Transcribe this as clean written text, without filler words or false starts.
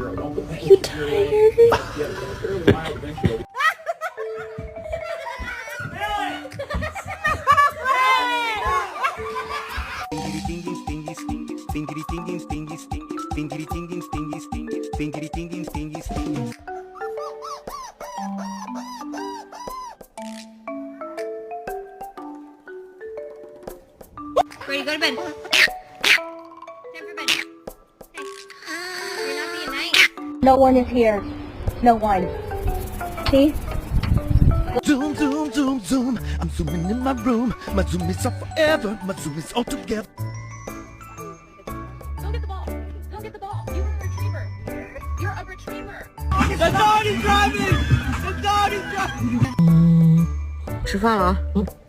You tired? Ready, go to bed. Time for bed. Okay. You're not being nice. No one is here. No one. See? Zoom, zoom, zoom, zoom. I'm zooming in my room. My zoom is off forever. My zoom is all together. Go get the ball. Go get the ball. You're a retriever. You're a retriever. The dog is driving. The dog is driving. 吃饭了啊。